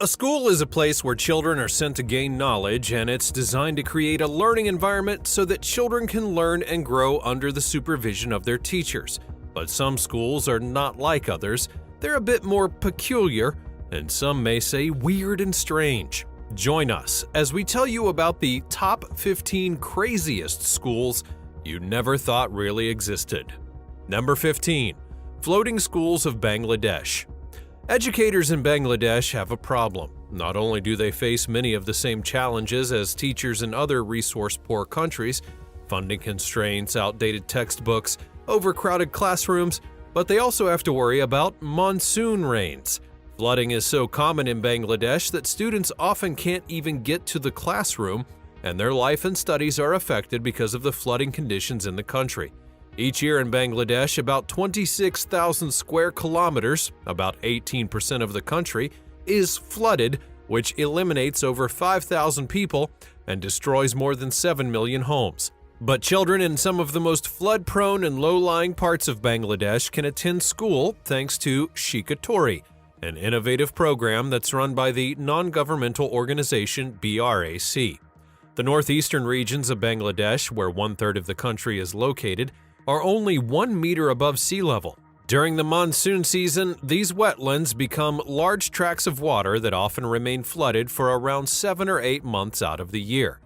A school is a place where children are sent to gain knowledge, and it's designed to create a learning environment so that children can learn and grow under the supervision of their teachers. But some schools are not like others. They're a bit more peculiar, and some may say weird and strange. Join us as we tell you about the top 15 craziest schools you never thought really existed. Number 15. Floating Schools of Bangladesh. Educators in Bangladesh have a problem. Not only do they face many of the same challenges as teachers in other resource-poor countries, funding constraints, outdated textbooks, overcrowded classrooms, but they also have to worry about monsoon rains. Flooding is so common in Bangladesh that students often can't even get to the classroom, and their life and studies are affected because of the flooding conditions in the country. Each year in Bangladesh, about 26,000 square kilometers, about 18% of the country, is flooded, which eliminates over 5,000 people and destroys more than 7 million homes. But children in some of the most flood-prone and low-lying parts of Bangladesh can attend school thanks to Shikatori, an innovative program that's run by the non-governmental organization BRAC. The northeastern regions of Bangladesh, where one-third of the country is located, are only 1 meter above sea level. During the monsoon season, these wetlands become large tracts of water that often remain flooded for around 7 or 8 months out of the year.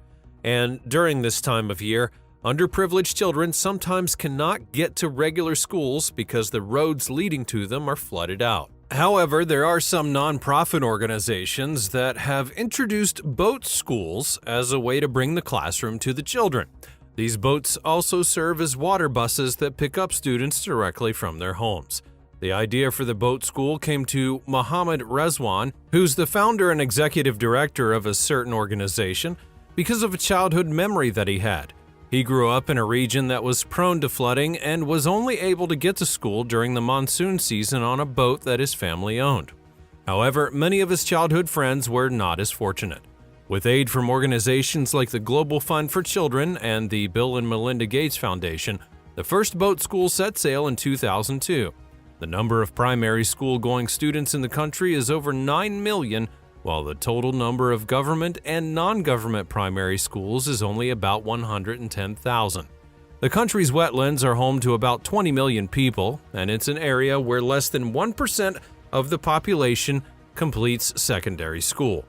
And during this time of year, underprivileged children sometimes cannot get to regular schools because the roads leading to them are flooded out. However, there are some nonprofit organizations that have introduced boat schools as a way to bring the classroom to the children. These boats also serve as water buses that pick up students directly from their homes. The idea for the boat school came to Mohammad Rezwan, who's the founder and executive director of a certain organization, because of a childhood memory that he had. He grew up in a region that was prone to flooding and was only able to get to school during the monsoon season on a boat that his family owned. However, many of his childhood friends were not as fortunate. With aid from organizations like the Global Fund for Children and the Bill and Melinda Gates Foundation, the first boat school set sail in 2002. The number of primary school-going students in the country is over 9 million, while the total number of government and non-government primary schools is only about 110,000. The country's wetlands are home to about 20 million people, and it's an area where less than 1% of the population completes secondary school.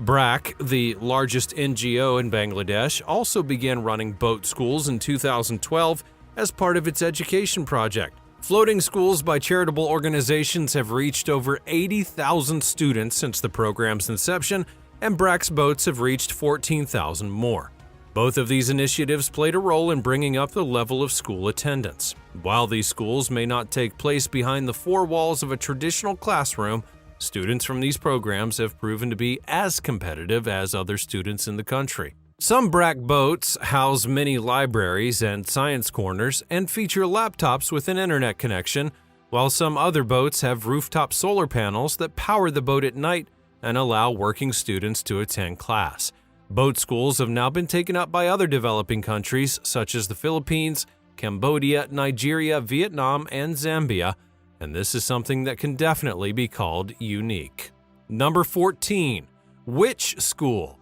BRAC, the largest NGO in Bangladesh, also began running boat schools in 2012 as part of its education project. Floating schools by charitable organizations have reached over 80,000 students since the program's inception, and BRAC's boats have reached 14,000 more. Both of these initiatives played a role in bringing up the level of school attendance. While these schools may not take place behind the four walls of a traditional classroom, students from these programs have proven to be as competitive as other students in the country. Some BRAC boats house mini libraries and science corners and feature laptops with an internet connection, while some other boats have rooftop solar panels that power the boat at night and allow working students to attend class. Boat schools have now been taken up by other developing countries such as the Philippines, Cambodia, Nigeria, Vietnam, and Zambia, and this is something that can definitely be called unique. Number 14. Witch School.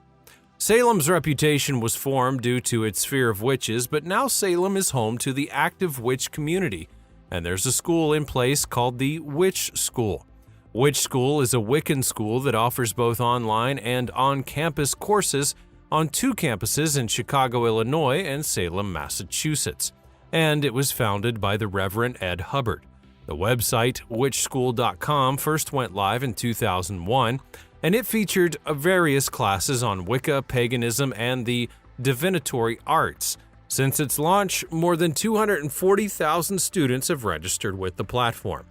Salem's reputation was formed due to its fear of witches, but now Salem is home to the active witch community, and there's a school in place called the Witch School. Witch School is a Wiccan school that offers both online and on-campus courses on 2 campuses in Chicago, Illinois, and Salem, Massachusetts, and it was founded by the Reverend Ed Hubbard. The website witchschool.com first went live in 2001, and it featured various classes on Wicca, paganism, and the divinatory arts. Since its launch, more than 240,000 students have registered with the platform.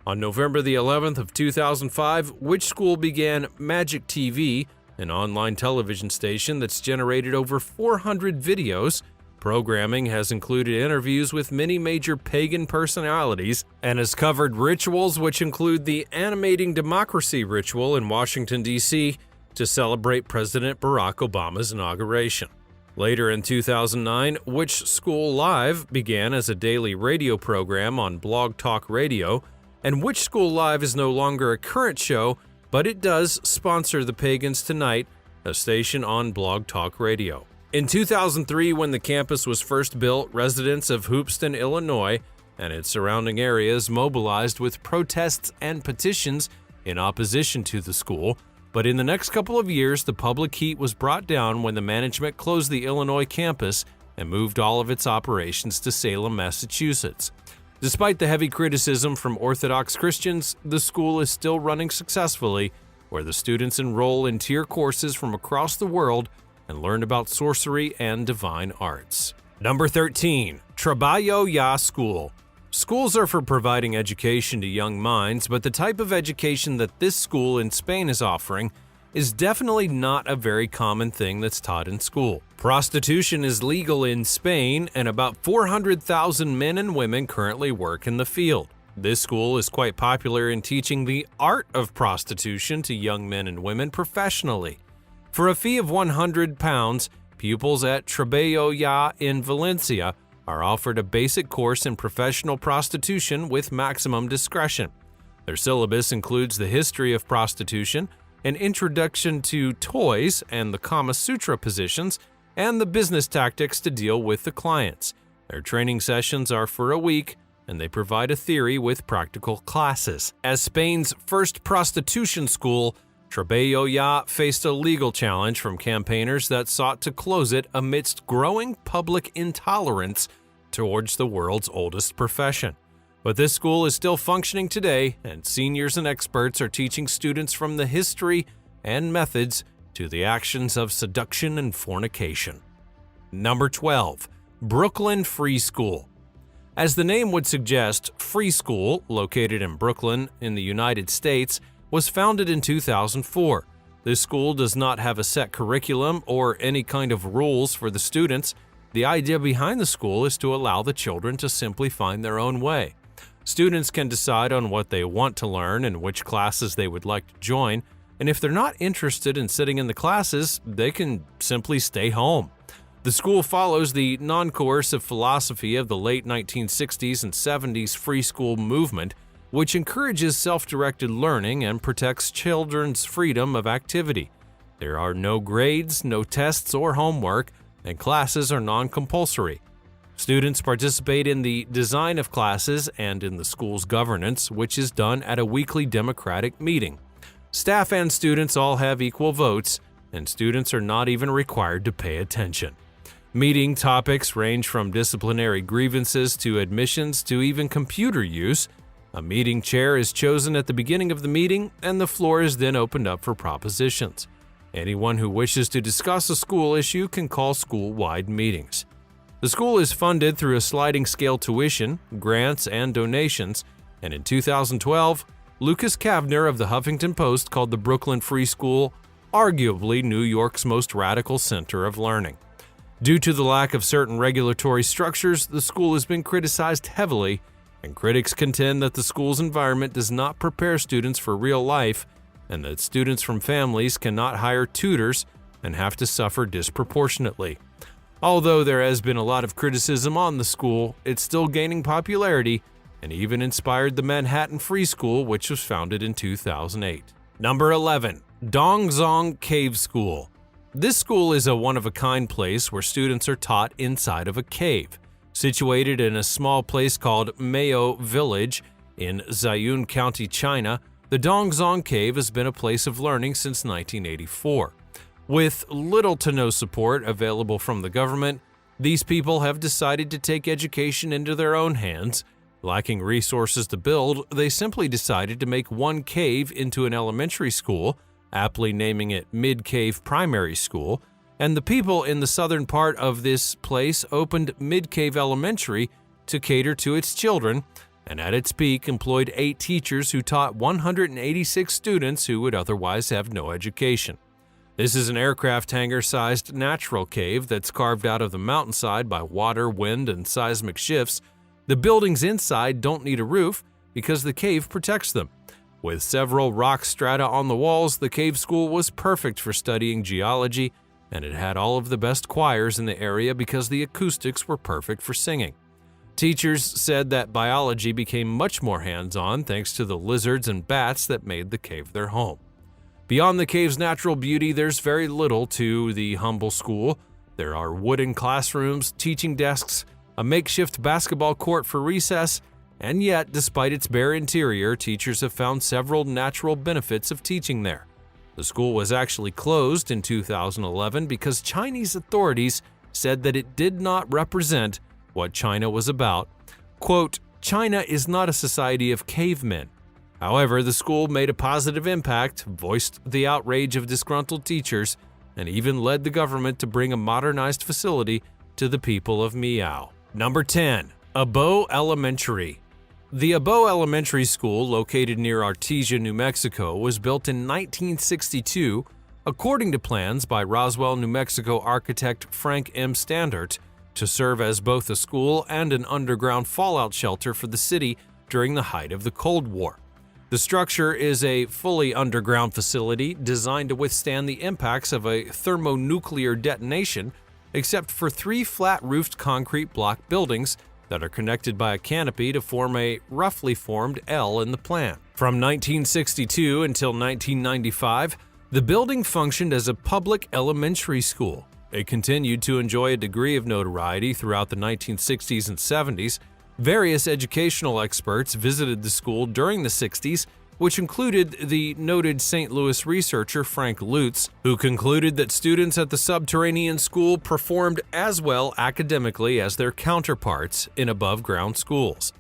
On November the 11th of 2005, Witch School began Magic TV, an online television station that's generated over 400 videos. Programming has included interviews with many major pagan personalities and has covered rituals which include the Animating Democracy ritual in Washington, D.C. to celebrate President Barack Obama's inauguration. Later in 2009, Witch School Live began as a daily radio program on Blog Talk Radio, and Witch School Live is no longer a current show, but it does sponsor the Pagans Tonight, a station on Blog Talk Radio. In 2003, when the campus was first built, residents of Hoopeston, Illinois, and its surrounding areas mobilized with protests and petitions in opposition to the school. But in the next couple of years, the public heat was brought down when the management closed the Illinois campus and moved all of its operations to Salem, Massachusetts. Despite the heavy criticism from Orthodox Christians, the school is still running successfully, where the students enroll in tier courses from across the world and learn about sorcery and divine arts. Number 13. Traballo Ya School. Schools are for providing education to young minds, but the type of education that this school in Spain is offering is definitely not a very common thing that's taught in school. Prostitution is legal in Spain, and about 400,000 men and women currently work in the field. This school is quite popular in teaching the art of prostitution to young men and women professionally. For a fee of £100, pupils at Traballo Ya in Valencia are offered a basic course in professional prostitution with maximum discretion. Their syllabus includes the history of prostitution, an introduction to toys and the Kama Sutra positions, and the business tactics to deal with the clients. Their training sessions are for a week, and they provide a theory with practical classes. As Spain's first prostitution school, Traballo Ya faced a legal challenge from campaigners that sought to close it amidst growing public intolerance towards the world's oldest profession. But this school is still functioning today, and seniors and experts are teaching students from the history and methods to the actions of seduction and fornication. Number 12. Brooklyn Free School. As the name would suggest, Free School, located in Brooklyn in the United States, was founded in 2004. This school does not have a set curriculum or any kind of rules for the students. The idea behind the school is to allow the children to simply find their own way. Students can decide on what they want to learn and which classes they would like to join, and if they're not interested in sitting in the classes, they can simply stay home. The school follows the non-coercive philosophy of the late 1960s and 70s free school movement, which encourages self-directed learning and protects children's freedom of activity. There are no grades, no tests or homework, and classes are non-compulsory. Students participate in the design of classes and in the school's governance, which is done at a weekly democratic meeting. Staff and students all have equal votes, and students are not even required to pay attention. Meeting topics range from disciplinary grievances to admissions to even computer use. A meeting chair is chosen at the beginning of the meeting, and the floor is then opened up for propositions. Anyone who wishes to discuss a school issue can call school-wide meetings. The school is funded through a sliding scale tuition, grants, and donations, and in 2012, Lucas Kavner of the Huffington Post called the Brooklyn Free School arguably New York's most radical center of learning. Due to the lack of certain regulatory structures, the school has been criticized heavily, and critics contend that the school's environment does not prepare students for real life and that students from families cannot hire tutors and have to suffer disproportionately. Although there has been a lot of criticism on the school, it's still gaining popularity and even inspired the Manhattan Free School, which was founded in 2008. Number 11. Dongzong Cave School. This school is a one-of-a-kind place where students are taught inside of a cave. Situated in a small place called Mayo Village in Ziyun County, China, the Dongzong Cave has been a place of learning since 1984. With little to no support available from the government, these people have decided to take education into their own hands. Lacking resources to build, they simply decided to make one cave into an elementary school, aptly naming it Mid-Cave Primary School, and the people in the southern part of this place opened Mid-Cave Elementary to cater to its children, and at its peak employed 8 teachers who taught 186 students who would otherwise have no education. This is an aircraft hangar-sized natural cave that's carved out of the mountainside by water, wind, and seismic shifts. The buildings inside don't need a roof because the cave protects them. With several rock strata on the walls, the cave school was perfect for studying geology, and it had all of the best choirs in the area because the acoustics were perfect for singing. Teachers said that biology became much more hands-on thanks to the lizards and bats that made the cave their home. Beyond the cave's natural beauty, there's very little to the humble school. There are wooden classrooms, teaching desks, a makeshift basketball court for recess, and yet, despite its bare interior, teachers have found several natural benefits of teaching there. The school was actually closed in 2011 because Chinese authorities said that it did not represent what China was about. Quote, "China is not a society of cavemen." However, the school made a positive impact, voiced the outrage of disgruntled teachers, and even led the government to bring a modernized facility to the people of Miao. Number 10. Abo Elementary. The Abo Elementary School, located near Artesia, New Mexico, was built in 1962 according to plans by Roswell, New Mexico architect Frank M. Standart to serve as both a school and an underground fallout shelter for the city during the height of the Cold War. The structure is a fully underground facility designed to withstand the impacts of a thermonuclear detonation, except for 3 flat-roofed concrete block buildings that are connected by a canopy to form a roughly formed L in the plan. From 1962 until 1995, the building functioned as a public elementary school. It continued to enjoy a degree of notoriety throughout the 1960s and 70s. Various educational experts visited the school during the 60s, which included the noted St. Louis researcher Frank Lutz, who concluded that students at the subterranean school performed as well academically as their counterparts in above-ground schools.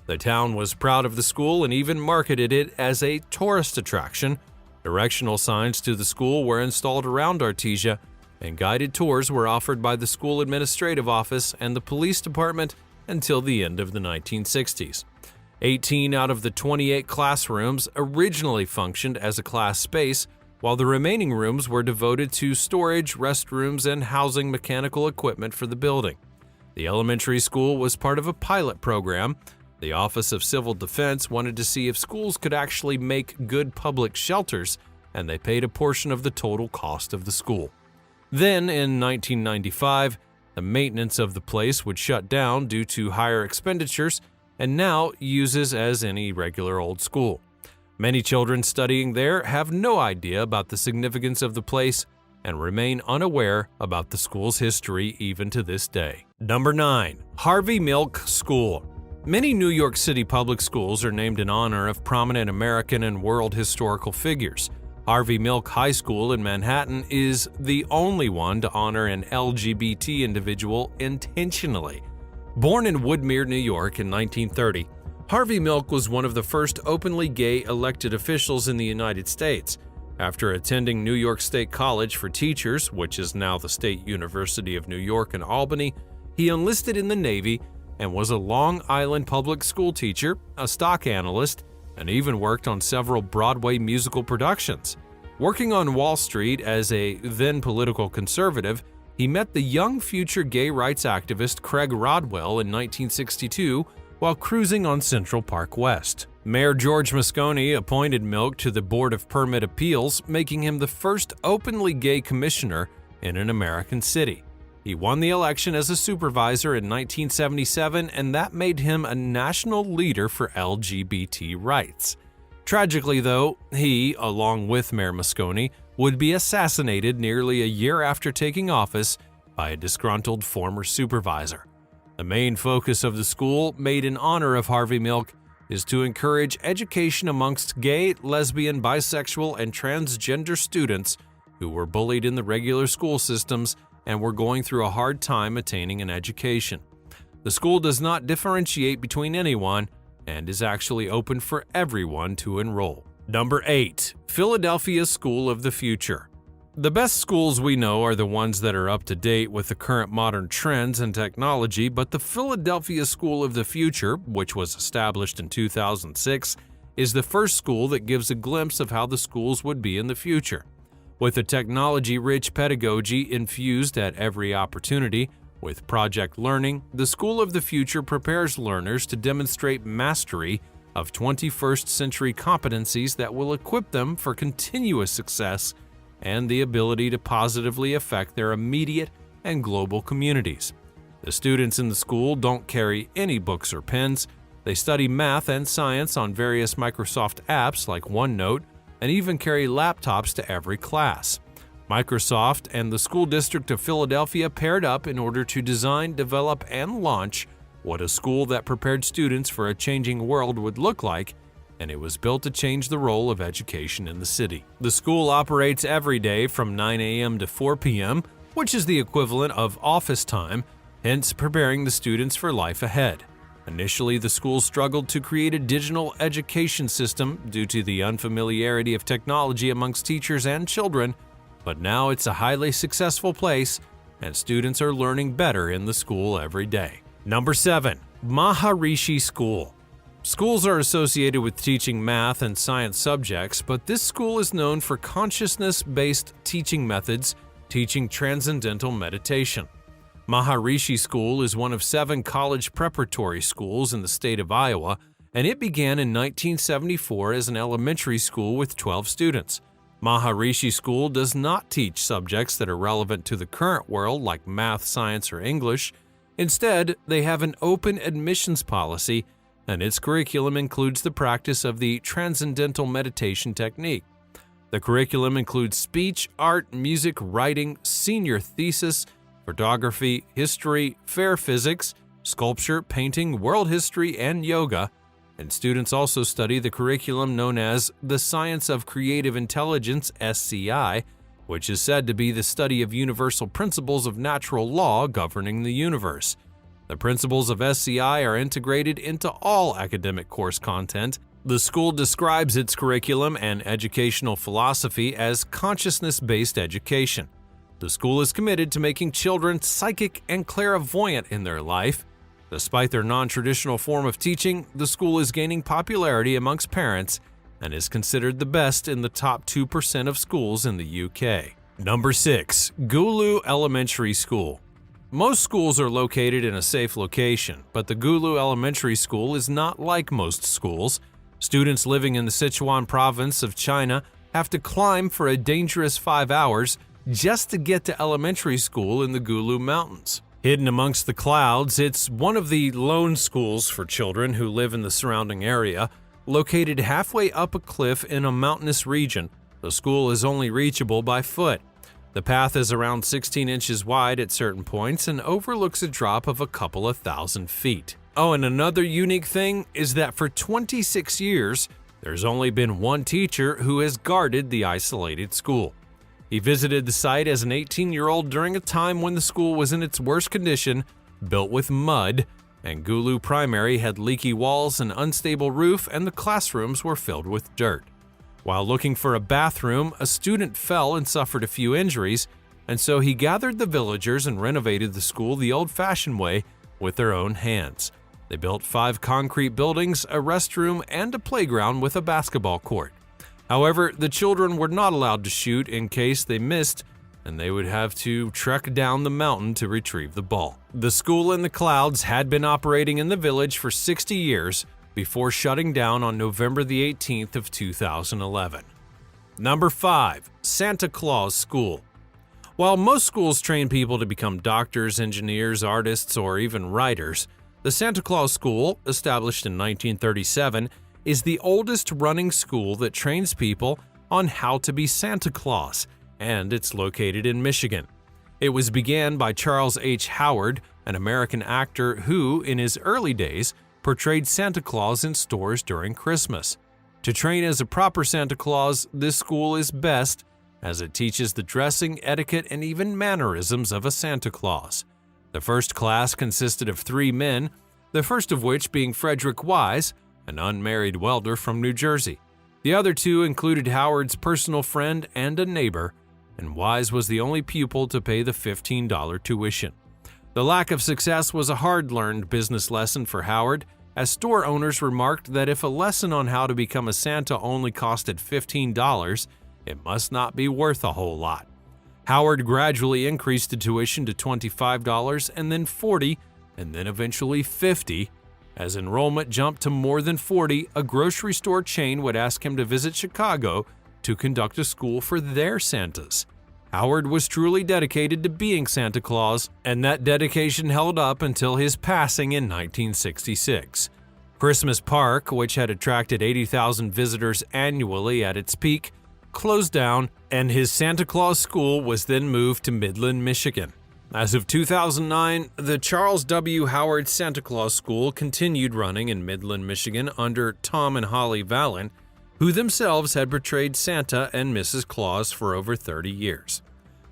The town was proud of the school and even marketed it as a tourist attraction. Directional signs to the school were installed around Artesia, and guided tours were offered by the school administrative office and the police department until the end of the 1960s. 18 out of the 28 classrooms originally functioned as a class space, while the remaining rooms were devoted to storage, restrooms, and housing mechanical equipment for the building. The elementary school was part of a pilot program. The Office of Civil Defense wanted to see if schools could actually make good public shelters, and they paid a portion of the total cost of the school. Then, in 1995, the maintenance of the place would shut down due to higher expenditures, and now uses as any regular old school. Many children studying there have no idea about the significance of the place and remain unaware about the school's history even to this day. Number 9. Harvey Milk School. Many New York City public schools are named in honor of prominent American and world historical figures. Harvey Milk High School in Manhattan is the only one to honor an LGBT individual intentionally. Born in Woodmere, New York in 1930, Harvey Milk was one of the first openly gay elected officials in the United States. After attending New York State College for Teachers, which is now the State University of New York in Albany, he enlisted in the Navy and was a Long Island public school teacher, a stock analyst, and even worked on several Broadway musical productions. Working on Wall Street as a then political conservative, he met the young future gay rights activist Craig Rodwell in 1962 while cruising on Central Park West. Mayor George Moscone appointed Milk to the Board of Permit Appeals, making him the first openly gay commissioner in an American city. He won the election as a supervisor in 1977, and that made him a national leader for LGBT rights. Tragically, though, he, along with Mayor Moscone, would be assassinated nearly a year after taking office by a disgruntled former supervisor. The main focus of the school, made in honor of Harvey Milk, is to encourage education amongst gay, lesbian, bisexual, and transgender students who were bullied in the regular school systems and were going through a hard time attaining an education. The school does not differentiate between anyone and is actually open for everyone to enroll. Number 8. Philadelphia School of the Future. The best schools we know are the ones that are up to date with the current modern trends and technology, but the Philadelphia School of the Future, which was established in 2006, is the first school that gives a glimpse of how the schools would be in the future. With a technology-rich pedagogy infused at every opportunity, with Project Learning, the School of the Future prepares learners to demonstrate mastery of 21st century competencies that will equip them for continuous success and the ability to positively affect their immediate and global communities. The students in the school don't carry any books or pens. They study math and science on various Microsoft apps like OneNote, and even carry laptops to every class. Microsoft and the School District of Philadelphia paired up in order to design, develop, and launch what a school that prepared students for a changing world would look like, and it was built to change the role of education in the city. The school operates every day from 9 a.m. to 4 p.m., which is the equivalent of office time, hence preparing the students for life ahead. Initially, the school struggled to create a digital education system due to the unfamiliarity of technology amongst teachers and children, but now it's a highly successful place, and students are learning better in the school every day. Number 7. Maharishi School. Schools are associated with teaching math and science subjects, but this school is known for consciousness-based teaching methods, teaching transcendental meditation. Maharishi School is one of 7 college preparatory schools in the state of Iowa, and it began in 1974 as an elementary school with 12 students. Maharishi School does not teach subjects that are relevant to the current world like math, science, or English. Instead, they have an open admissions policy, and its curriculum includes the practice of the transcendental meditation technique. The curriculum includes speech, art, music, writing, senior thesis, photography, history, fair physics, sculpture, painting, world history, and yoga, and students also study the curriculum known as the Science of Creative Intelligence (SCI), which is said to be the study of universal principles of natural law governing the universe. The principles of SCI are integrated into all academic course content. The school describes its curriculum and educational philosophy as consciousness-based education. The school is committed to making children psychic and clairvoyant in their life. Despite their non-traditional form of teaching, the school is gaining popularity amongst parents and is considered the best in the top 2% of schools in the UK. Number 6. Gulu Elementary School. Most schools are located in a safe location, but the Gulu Elementary School is not like most schools. Students living in the Sichuan province of China have to climb for a dangerous 5 hours just to get to elementary school in the Gulu Mountains. Hidden amongst the clouds, it's one of the lone schools for children who live in the surrounding area. Located halfway up a cliff in a mountainous region, the school is only reachable by foot. The path is around 16 inches wide at certain points and overlooks a drop of a couple of thousand feet. Oh, and another unique thing is that for 26 years, there's only been one teacher who has guarded the isolated school. He visited the site as an 18-year-old during a time when the school was in its worst condition, built with mud, and Gulu Primary had leaky walls, an unstable roof, and the classrooms were filled with dirt. While looking for a bathroom, a student fell and suffered a few injuries, and so he gathered the villagers and renovated the school the old-fashioned way with their own hands. They built 5 concrete buildings, a restroom, and a playground with a basketball court. However, the children were not allowed to shoot in case they missed, and they would have to trek down the mountain to retrieve the ball. The school in the clouds had been operating in the village for 60 years before shutting down on November the 18th of 2011. Number 5. Santa Claus School. While most schools train people to become doctors, engineers, artists, or even writers, the Santa Claus School, established in 1937, is the oldest running school that trains people on how to be Santa Claus, and it's located in Michigan. It was began by Charles H. Howard, an American actor who, in his early days, portrayed Santa Claus in stores during Christmas. To train as a proper Santa Claus, this school is best, as it teaches the dressing, etiquette, and even mannerisms of a Santa Claus. The first class consisted of 3 men, the first of which being Frederick Wise, an unmarried welder from New Jersey. The other 2 included Howard's personal friend and a neighbor, and Wise was the only pupil to pay the $15 tuition. The lack of success was a hard-learned business lesson for Howard, as store owners remarked that if a lesson on how to become a Santa only costed $15, it must not be worth a whole lot. Howard gradually increased the tuition to $25 and then $40, and then eventually $50. As enrollment jumped to more than 40, a grocery store chain would ask him to visit Chicago to conduct a school for their Santas. Howard was truly dedicated to being Santa Claus, and that dedication held up until his passing in 1966. Christmas Park, which had attracted 80,000 visitors annually at its peak, closed down, and his Santa Claus School was then moved to Midland, Michigan. As of 2009, the Charles W. Howard Santa Claus School continued running in Midland, Michigan under Tom and Holly Vallon, who themselves had portrayed Santa and Mrs. Claus for over 30 years.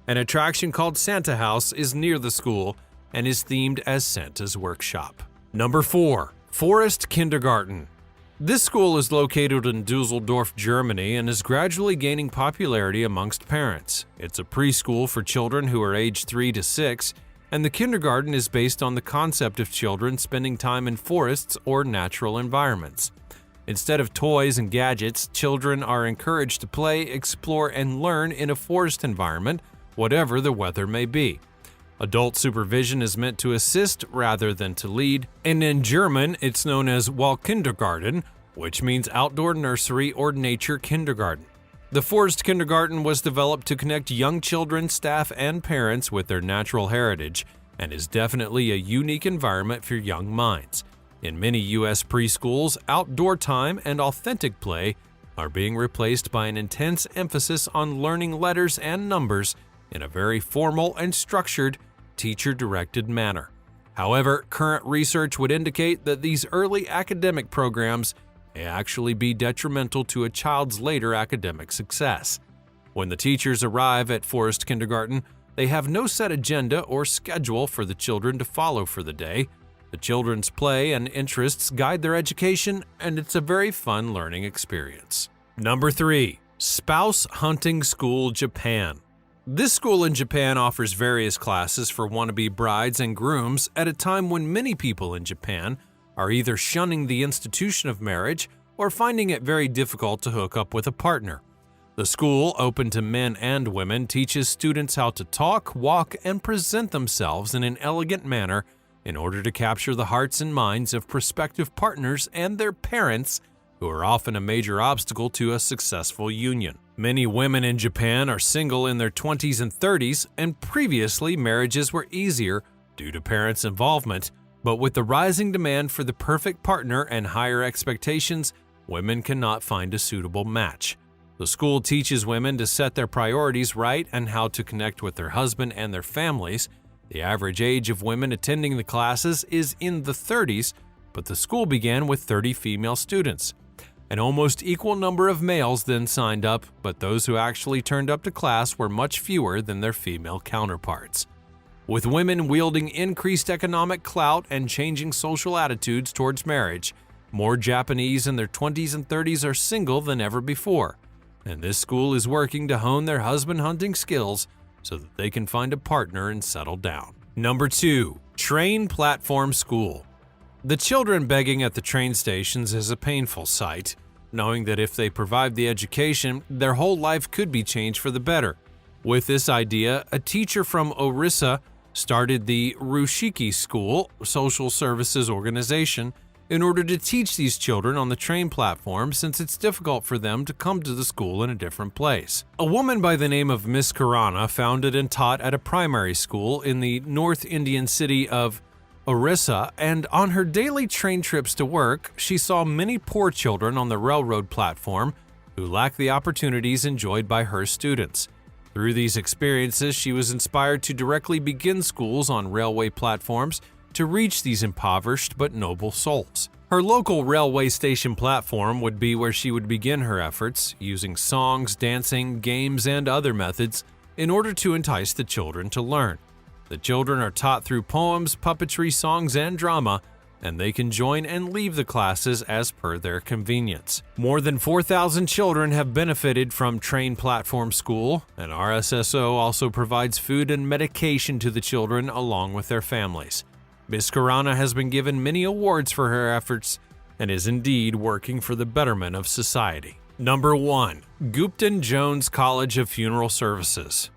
An attraction called Santa House is near the school and is themed as Santa's Workshop. Number 4. Forest Kindergarten. This school is located in Dusseldorf, Germany, and is gradually gaining popularity amongst parents. It's a preschool for children who are aged 3 to 6, and the kindergarten is based on the concept of children spending time in forests or natural environments. Instead of toys and gadgets, children are encouraged to play, explore, and learn in a forest environment, whatever the weather may be. Adult supervision is meant to assist rather than to lead, and in German it's known as Waldkindergarten, which means outdoor nursery or nature kindergarten. The Forest Kindergarten was developed to connect young children, staff, and parents with their natural heritage, and is definitely a unique environment for young minds. In many U.S. preschools, outdoor time and authentic play are being replaced by an intense emphasis on learning letters and numbers in a very formal and structured, teacher-directed manner. However, current research would indicate that these early academic programs may actually be detrimental to a child's later academic success. When the teachers arrive at Forest Kindergarten, they have no set agenda or schedule for the children to follow for the day. The children's play and interests guide their education, and it's a very fun learning experience. Number 3. Spouse Hunting School, Japan. This school in Japan offers various classes for wannabe brides and grooms at a time when many people in Japan are either shunning the institution of marriage or finding it very difficult to hook up with a partner. The school, open to men and women, teaches students how to talk, walk, and present themselves in an elegant manner in order to capture the hearts and minds of prospective partners and their parents, who are often a major obstacle to a successful union. Many women in Japan are single in their 20s and 30s, and previously marriages were easier due to parents' involvement, but with the rising demand for the perfect partner and higher expectations, women cannot find a suitable match. The school teaches women to set their priorities right and how to connect with their husband and their families. The average age of women attending the classes is in the 30s, but the school began with 30 female students. An almost equal number of males then signed up, but those who actually turned up to class were much fewer than their female counterparts. With women wielding increased economic clout and changing social attitudes towards marriage, more Japanese in their 20s and 30s are single than ever before, and this school is working to hone their husband hunting skills so that they can find a partner and settle down. Number 2. Train Platform School. The children begging at the train stations is a painful sight, knowing that if they provide the education, their whole life could be changed for the better. With this idea, a teacher from Orissa started the Rushiki School social services organization in order to teach these children on the train platform, since it's difficult for them to come to the school in a different place. A woman by the name of Miss Karana founded and taught at a primary school in the North Indian city of Orissa, and on her daily train trips to work, she saw many poor children on the railroad platform who lacked the opportunities enjoyed by her students. Through these experiences, she was inspired to directly begin schools on railway platforms to reach these impoverished but noble souls. Her local railway station platform would be where she would begin her efforts, using songs, dancing, games, and other methods in order to entice the children to learn. The children are taught through poems, puppetry, songs, and drama, and they can join and leave the classes as per their convenience. More than 4,000 children have benefited from Train Platform School, and RSSO also provides food and medication to the children along with their families. Ms. Karana has been given many awards for her efforts and is indeed working for the betterment of society. Number 1. Gupton Jones College of Funeral Services.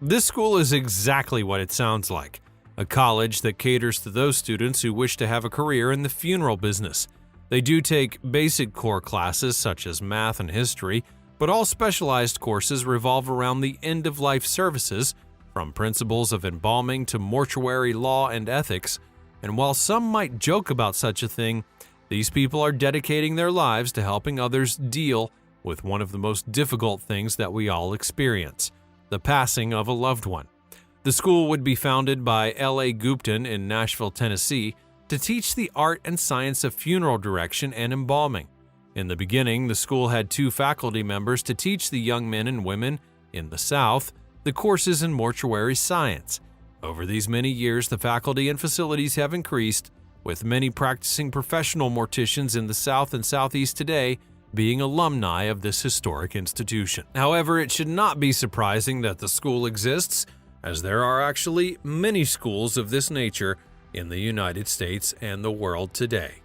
This school is exactly what it sounds like, a college that caters to those students who wish to have a career in the funeral business. They do take basic core classes such as math and history, but all specialized courses revolve around the end-of-life services, from principles of embalming to mortuary law and ethics. And while some might joke about such a thing, These people are dedicating their lives to helping others deal with one of the most difficult things that we all experience, the passing of a loved one. The school would be founded by L.A. Gupton in Nashville, Tennessee, to teach the art and science of funeral direction and embalming. In the beginning, the school had 2 faculty members to teach the young men and women in the South the courses in mortuary science. Over these many years, the faculty and facilities have increased, with many practicing professional morticians in the South and Southeast today being alumni of this historic institution. However, it should not be surprising that the school exists, as there are actually many schools of this nature in the United States and the world today.